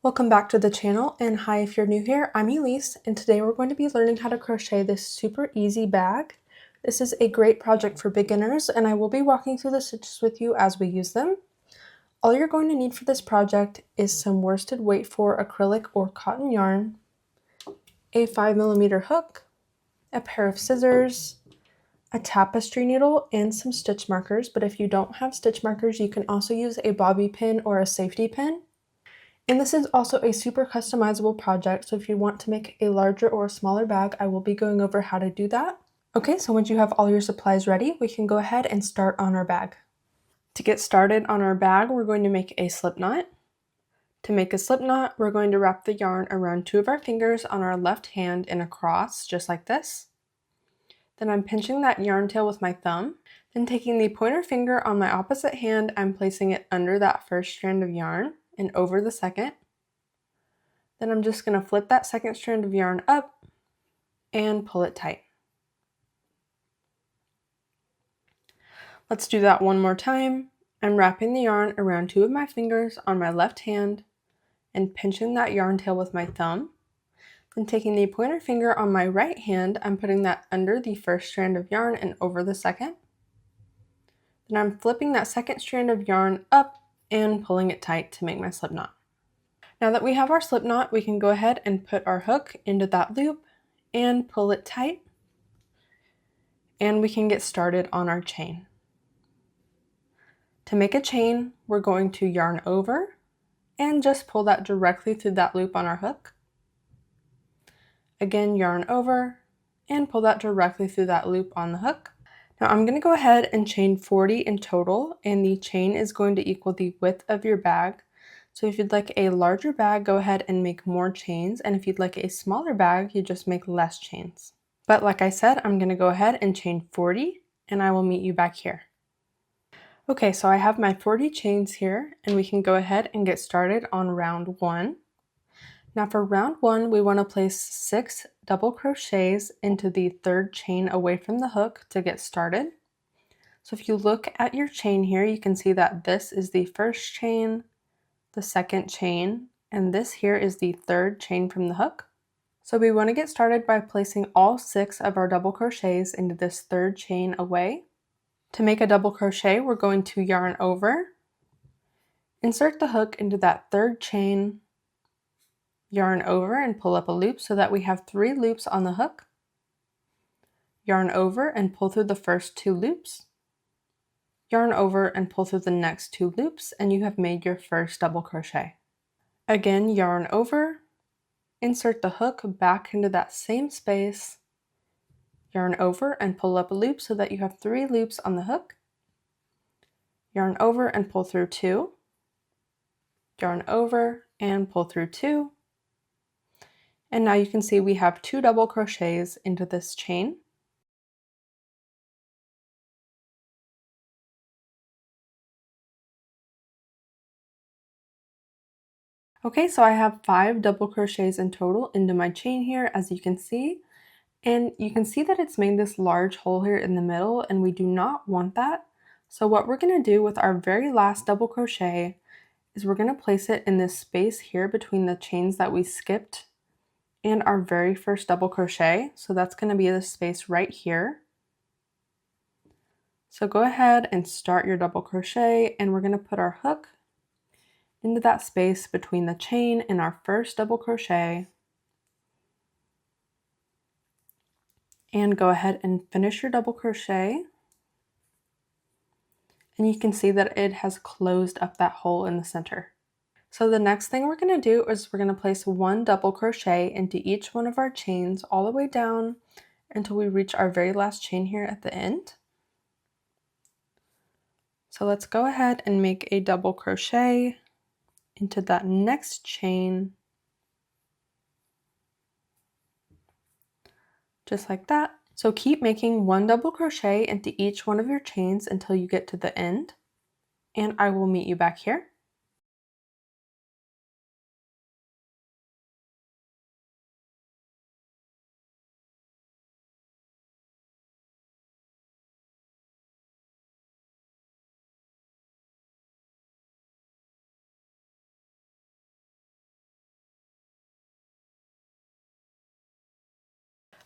Welcome back to the channel, and hi if you're new here, I'm Elise, and today we're going to be learning how to crochet this super easy bag. This is a great project for beginners, and I will be walking through the stitches with you as we use them. All you're going to need for this project is some worsted weight for acrylic or cotton yarn, a 5mm hook, a pair of scissors, a tapestry needle, and some stitch markers, but if you don't have stitch markers, you can also use a bobby pin or a safety pin. And this is also a super customizable project, so if you want to make a larger or a smaller bag, I will be going over how to do that. Okay, so once you have all your supplies ready, we can go ahead and start on our bag. To get started on our bag, we're going to make a slip knot. To make a slip knot, we're going to wrap the yarn around two of our fingers on our left hand in a cross, just like this. Then I'm pinching that yarn tail with my thumb. Then taking the pointer finger on my opposite hand, I'm placing it under that first strand of yarn and over the second. Then I'm just going to flip that second strand of yarn up and pull it tight. Let's do that one more time. I'm wrapping the yarn around two of my fingers on my left hand and pinching that yarn tail with my thumb. Then taking the pointer finger on my right hand, I'm putting that under the first strand of yarn and over the second. Then I'm flipping that second strand of yarn up and pulling it tight to make my slip knot. Now that we have our slip knot, we can go ahead and put our hook into that loop and pull it tight, and we can get started on our chain. To make a chain, we're going to yarn over and just pull that directly through that loop on our hook. Again, yarn over and pull that directly through that loop on the hook. Now I'm going to go ahead and chain 40 in total, and the chain is going to equal the width of your bag. So if you'd like a larger bag, go ahead and make more chains, and if you'd like a smaller bag, you just make less chains. But like I said, I'm going to go ahead and chain 40, and I will meet you back here. Okay, so I have my 40 chains here, and we can go ahead and get started on round 1. Now for round 1, we want to place 6 double crochets into the third chain away from the hook to get started. So if you look at your chain here, you can see that this is the first chain, the second chain, and this here is the third chain from the hook. So we want to get started by placing all 6 of our double crochets into this third chain away. To make a double crochet, we're going to yarn over, insert the hook into that third chain, yarn over and pull up a loop so that we have 3 loops on the hook, yarn over and pull through the first 2 loops, yarn over and pull through the next 2 loops, and you have made your first double crochet. Again, yarn over, insert the hook back into that same space, yarn over and pull up a loop so that you have 3 loops on the hook, yarn over and pull through 2, yarn over and pull through 2, and now you can see we have 2 double crochets into this chain. Okay, so I have 5 double crochets in total into my chain here, as you can see, and you can see that it's made this large hole here in the middle, and we do not want that. So what we're going to do with our very last double crochet is we're going to place it in this space here between the chains that we skipped and our very first double crochet. So that's going to be this space right here. So go ahead and start your double crochet, and we're going to put our hook into that space between the chain and our first double crochet, and go ahead and finish your double crochet, and you can see that it has closed up that hole in the center. So the next thing we're going to do is we're going to place 1 double crochet into each one of our chains all the way down until we reach our very last chain here at the end. So let's go ahead and make a double crochet into that next chain, just like that. So keep making 1 double crochet into each one of your chains until you get to the end, and I will meet you back here.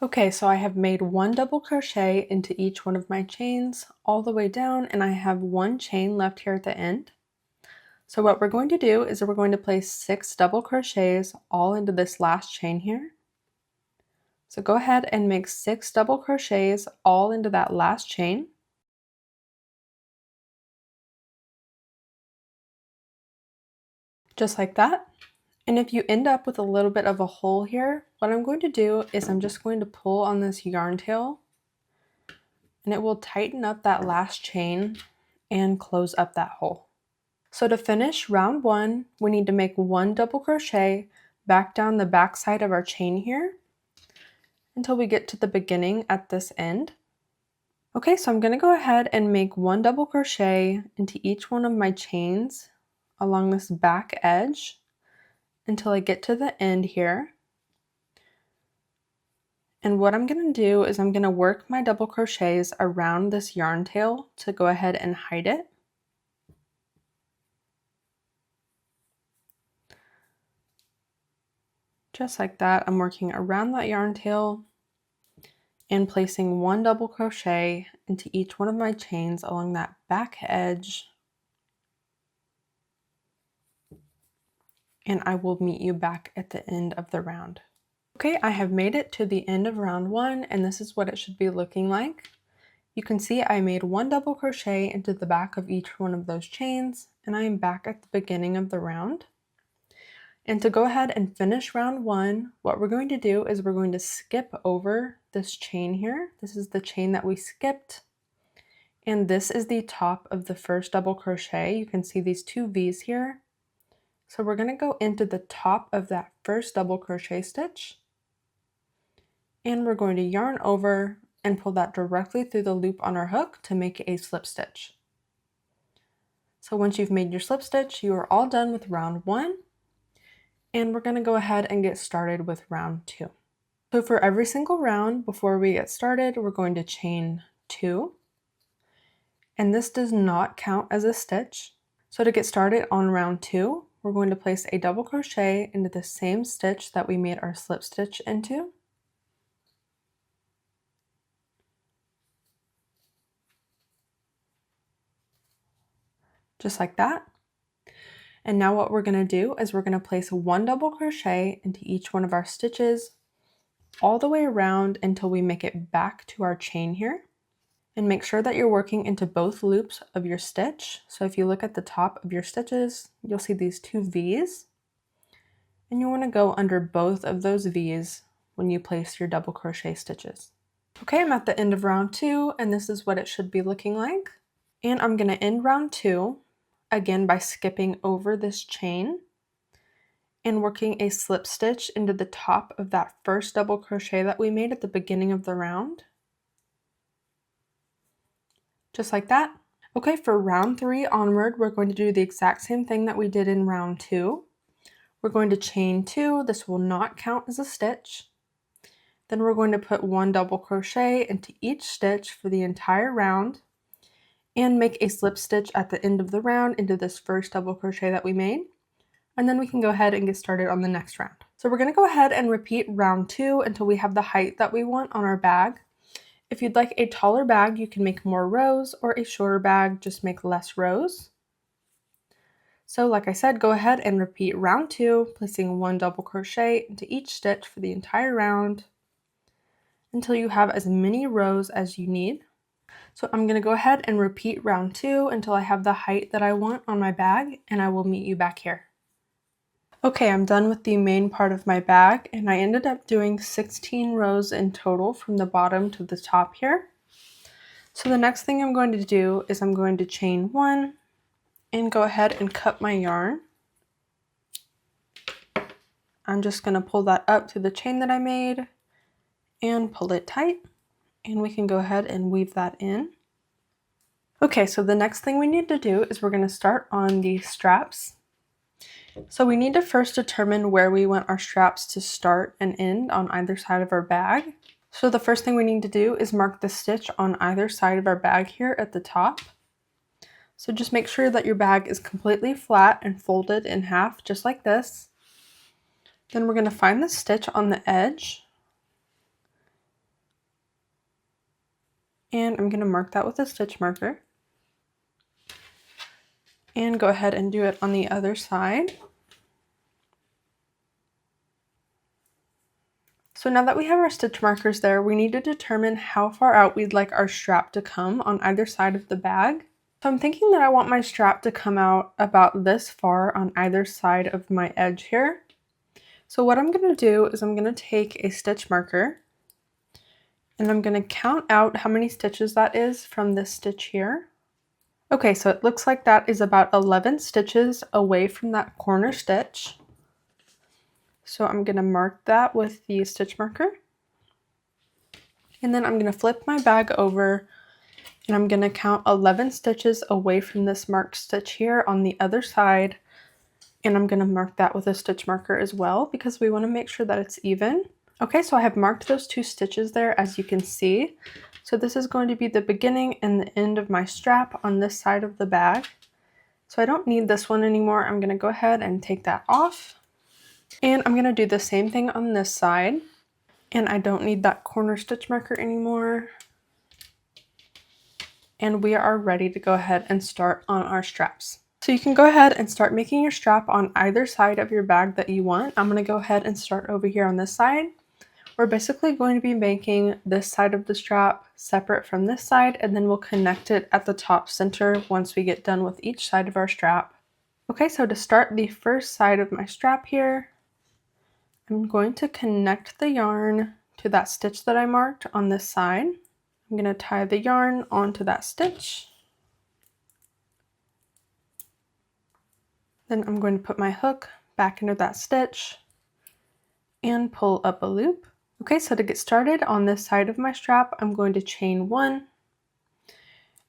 Okay, so I have made 1 double crochet into each one of my chains all the way down, and I have 1 chain left here at the end. So what we're going to do is we're going to place 6 double crochets all into this last chain here. So go ahead and make 6 double crochets all into that last chain. Just like that. And if you end up with a little bit of a hole here, what I'm going to do is I'm just going to pull on this yarn tail, and it will tighten up that last chain and close up that hole. So to finish round 1, we need to make 1 double crochet back down the back side of our chain here until we get to the beginning at this end. Okay, so I'm going to go ahead and make 1 double crochet into each one of my chains along this back edge until I get to the end here. And what I'm going to do is I'm going to work my double crochets around this yarn tail to go ahead and hide it. Just like that, I'm working around that yarn tail and placing 1 double crochet into each one of my chains along that back edge. And I will meet you back at the end of the round. Okay, I have made it to the end of round 1, and this is what it should be looking like. You can see I made 1 double crochet into the back of each one of those chains, and I am back at the beginning of the round. And to go ahead and finish round 1, what we're going to do is we're going to skip over this chain here. This is the chain that we skipped, and this is the top of the first double crochet. You can see these 2 V's here. So we're going to go into the top of that first double crochet stitch, and we're going to yarn over and pull that directly through the loop on our hook to make a slip stitch. So once you've made your slip stitch, you are all done with round 1, and we're going to go ahead and get started with round 2. So for every single round before we get started, we're going to chain 2, and this does not count as a stitch. So to get started on round 2, we're going to place a double crochet into the same stitch that we made our slip stitch into. Just like that. And now what we're going to do is we're going to place 1 double crochet into each one of our stitches all the way around until we make it back to our chain here. And make sure that you're working into both loops of your stitch. So if you look at the top of your stitches, you'll see these 2 V's. And you want to go under both of those V's when you place your double crochet stitches. Okay, I'm at the end of round 2, and this is what it should be looking like. And I'm going to end round 2 again by skipping over this chain and working a slip stitch into the top of that first double crochet that we made at the beginning of the round. Just like that. Okay, for round 3 onward, we're going to do the exact same thing that we did in round 2. We're going to chain 2. This will not count as a stitch. Then we're going to put 1 double crochet into each stitch for the entire round and make a slip stitch at the end of the round into this first double crochet that we made. And then we can go ahead and get started on the next round. So we're going to go ahead and repeat round 2 until we have the height that we want on our bag. If you'd like a taller bag, you can make more rows, or a shorter bag, just make less rows. So like I said, go ahead and repeat round 2, placing 1 double crochet into each stitch for the entire round until you have as many rows as you need. So I'm going to go ahead and repeat round 2 until I have the height that I want on my bag, and I will meet you back here. Okay, I'm done with the main part of my bag, and I ended up doing 16 rows in total from the bottom to the top here. So the next thing I'm going to do is I'm going to chain 1 and go ahead and cut my yarn. I'm just going to pull that up to the chain that I made and pull it tight, and we can go ahead and weave that in. Okay, so the next thing we need to do is we're going to start on the straps. So we need to first determine where we want our straps to start and end on either side of our bag. So the first thing we need to do is mark the stitch on either side of our bag here at the top. So just make sure that your bag is completely flat and folded in half, just like this. Then we're going to find the stitch on the edge, And I'm going to mark that with a stitch marker. And go ahead and do it on the other side. So now that we have our stitch markers there, we need to determine how far out we'd like our strap to come on either side of the bag. So I'm thinking that I want my strap to come out about this far on either side of my edge here. So what I'm going to do is I'm going to take a stitch marker and I'm going to count out how many stitches that is from this stitch here. Okay, so it looks like that is about 11 stitches away from that corner stitch. So I'm going to mark that with the stitch marker. And then I'm going to flip my bag over and I'm going to count 11 stitches away from this marked stitch here on the other side. And I'm going to mark that with a stitch marker as well because we want to make sure that it's even. Okay, so I have marked those 2 stitches there, as you can see. So this is going to be the beginning and the end of my strap on this side of the bag. So I don't need this one anymore. I'm going to go ahead and take that off. And I'm going to do the same thing on this side. And I don't need that corner stitch marker anymore. And we are ready to go ahead and start on our straps. So you can go ahead and start making your strap on either side of your bag that you want. I'm going to go ahead and start over here on this side. We're basically going to be making this side of the strap separate from this side, and then we'll connect it at the top center once we get done with each side of our strap. Okay, so to start the first side of my strap here, I'm going to connect the yarn to that stitch that I marked on this side. I'm going to tie the yarn onto that stitch. Then I'm going to put my hook back into that stitch and pull up a loop. Okay, so to get started on this side of my strap, I'm going to chain 1.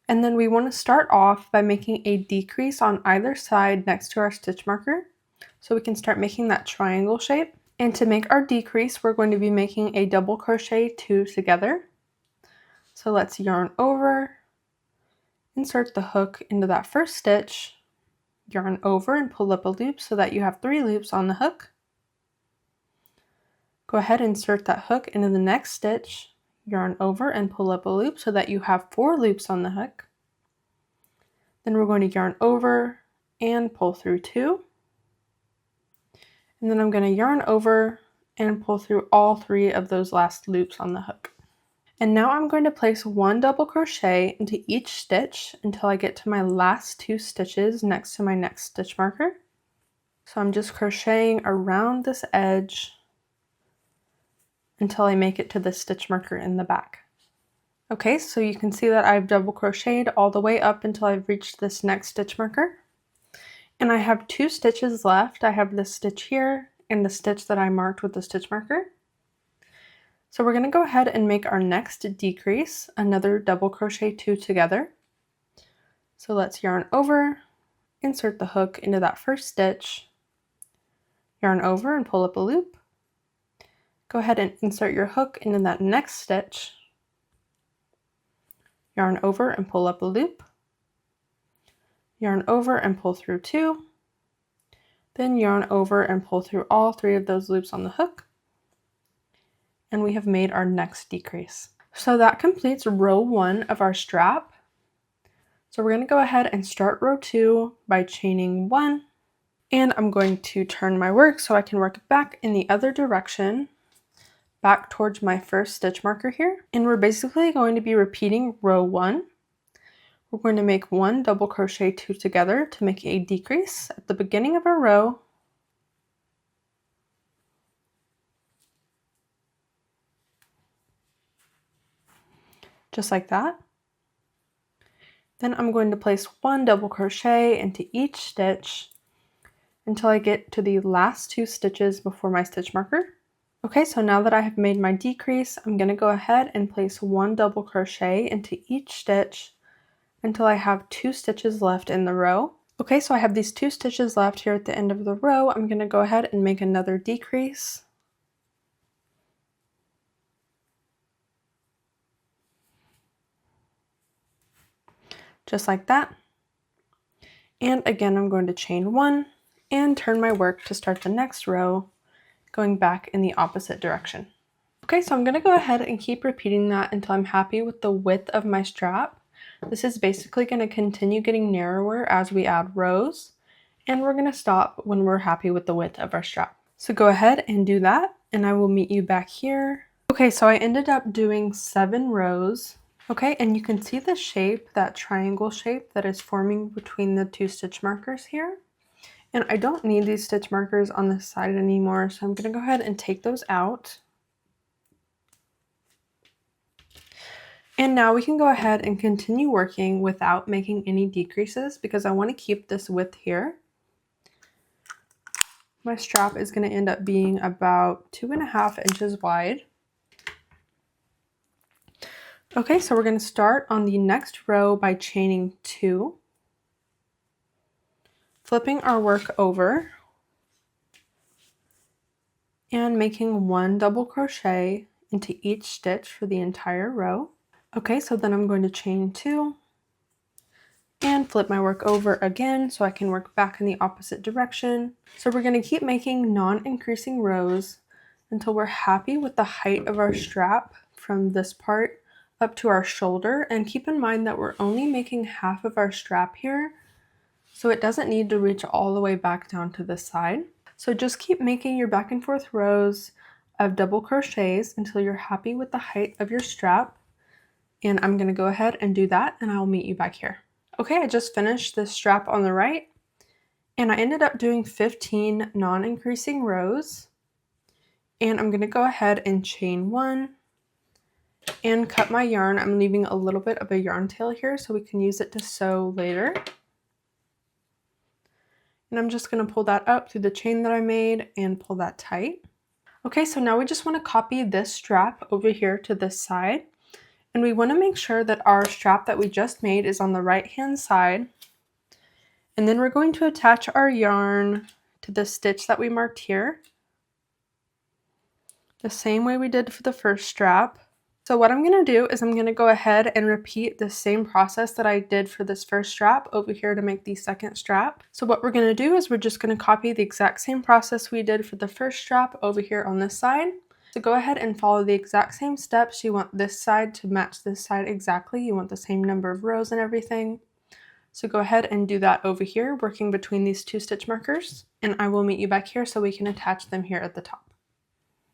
And then we want to start off by making a decrease on either side next to our stitch marker. So we can start making that triangle shape. And to make our decrease, we're going to be making a double crochet 2 together. So let's yarn over, insert the hook into that first stitch, yarn over and pull up a loop so that you have 3 loops on the hook. Go ahead and insert that hook into the next stitch, yarn over and pull up a loop so that you have 4 loops on the hook. Then we're going to yarn over and pull through 2. And then I'm going to yarn over and pull through all 3 of those last loops on the hook. And now I'm going to place 1 double crochet into each stitch until I get to my last 2 stitches next to my next stitch marker. So I'm just crocheting around this edge until I make it to the stitch marker in the back. Okay, so you can see that I've double crocheted all the way up until I've reached this next stitch marker. And I have 2 stitches left. I have this stitch here and the stitch that I marked with the stitch marker. So we're going to go ahead and make our next decrease, another double crochet 2 together. So let's yarn over, insert the hook into that first stitch, yarn over and pull up a loop. Go ahead and insert your hook into that next stitch, yarn over and pull up a loop, yarn over and pull through 2, then yarn over and pull through all 3 of those loops on the hook, and we have made our next decrease. So that completes row 1 of our strap. So we're going to go ahead and start row 2 by chaining 1, and I'm going to turn my work so I can work back in the other direction, back towards my first stitch marker here. And we're basically going to be repeating row 1. We're going to make 1 double crochet 2 together to make a decrease at the beginning of our row. Just like that. Then I'm going to place 1 double crochet into each stitch until I get to the last 2 stitches before my stitch marker. Okay, so now that I have made my decrease, I'm going to go ahead and place 1 double crochet into each stitch until I have 2 stitches left in the row. Okay, so I have these 2 stitches left here at the end of the row. I'm going to go ahead and make another decrease. Just like that. And again, I'm going to chain 1 and turn my work to start the next row, going back in the opposite direction. Okay, so I'm going to go ahead and keep repeating that until I'm happy with the width of my strap. This is basically going to continue getting narrower as we add rows, and we're going to stop when we're happy with the width of our strap. So go ahead and do that, and I will meet you back here. Okay, so I ended up doing 7 rows. Okay, and you can see the shape, that triangle shape that is forming between the 2 stitch markers here. And I don't need these stitch markers on this side anymore, so I'm going to go ahead and take those out. And now we can go ahead and continue working without making any decreases because I want to keep this width here. My strap is going to end up being about 2.5 inches wide. Okay, so we're going to start on the next row by chaining 2, flipping our work over, and making 1 double crochet into each stitch for the entire row. Okay, so then I'm going to chain 2 and flip my work over again so I can work back in the opposite direction. So we're going to keep making non-increasing rows until we're happy with the height of our strap from this part up to our shoulder. And keep in mind that we're only making half of our strap here, so it doesn't need to reach all the way back down to this side. So just keep making your back and forth rows of double crochets until you're happy with the height of your strap. And I'm going to go ahead and do that, and I'll meet you back here. Okay, I just finished this strap on the right, and I ended up doing 15 non-increasing rows. And I'm going to go ahead and chain 1 and cut my yarn. I'm leaving a little bit of a yarn tail here so we can use it to sew later. And I'm just going to pull that up through the chain that I made and pull that tight. Okay, so now we just want to copy this strap over here to this side. And we want to make sure that our strap that we just made is on the right hand side. And then we're going to attach our yarn to the stitch that we marked here, the same way we did for the first strap. So what I'm going to do is I'm going to go ahead and repeat the same process that I did for this first strap over here to make the second strap. So what we're going to do is we're just going to copy the exact same process we did for the first strap over here on this side. So go ahead and follow the exact same steps. You want this side to match this side exactly. You want the same number of rows and everything. So go ahead and do that over here, working between these 2 stitch markers, and I will meet you back here so we can attach them here at the top.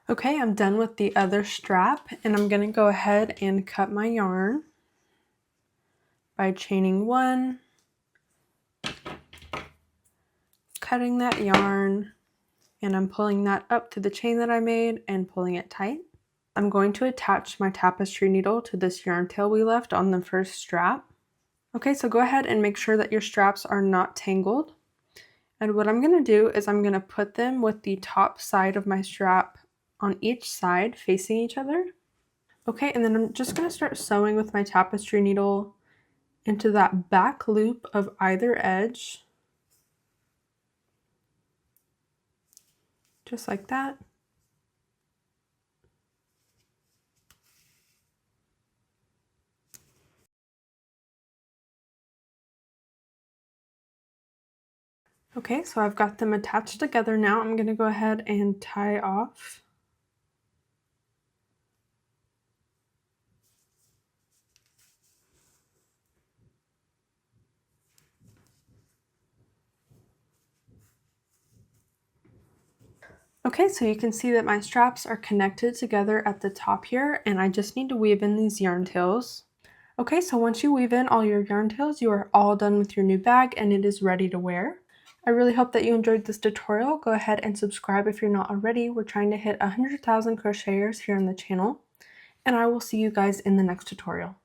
Okay, I'm done with the other strap, and I'm going to go ahead and cut my yarn by chaining 1, cutting that yarn, and I'm pulling that up to the chain that I made and pulling it tight. I'm going to attach my tapestry needle to this yarn tail we left on the first strap. Okay, so go ahead and make sure that your straps are not tangled. And what I'm going to do is I'm going to put them with the top side of my strap on each side facing each other. Okay, and then I'm just going to start sewing with my tapestry needle into that back loop of either edge. Just like that. Okay, so I've got them attached together now. I'm going to go ahead and tie off. Okay, so you can see that my straps are connected together at the top here, and I just need to weave in these yarn tails. Okay, so once you weave in all your yarn tails, you are all done with your new bag and it is ready to wear. I really hope that you enjoyed this tutorial. Go ahead and subscribe if you're not already. We're trying to hit 100,000 crocheters here on the channel, and I will see you guys in the next tutorial.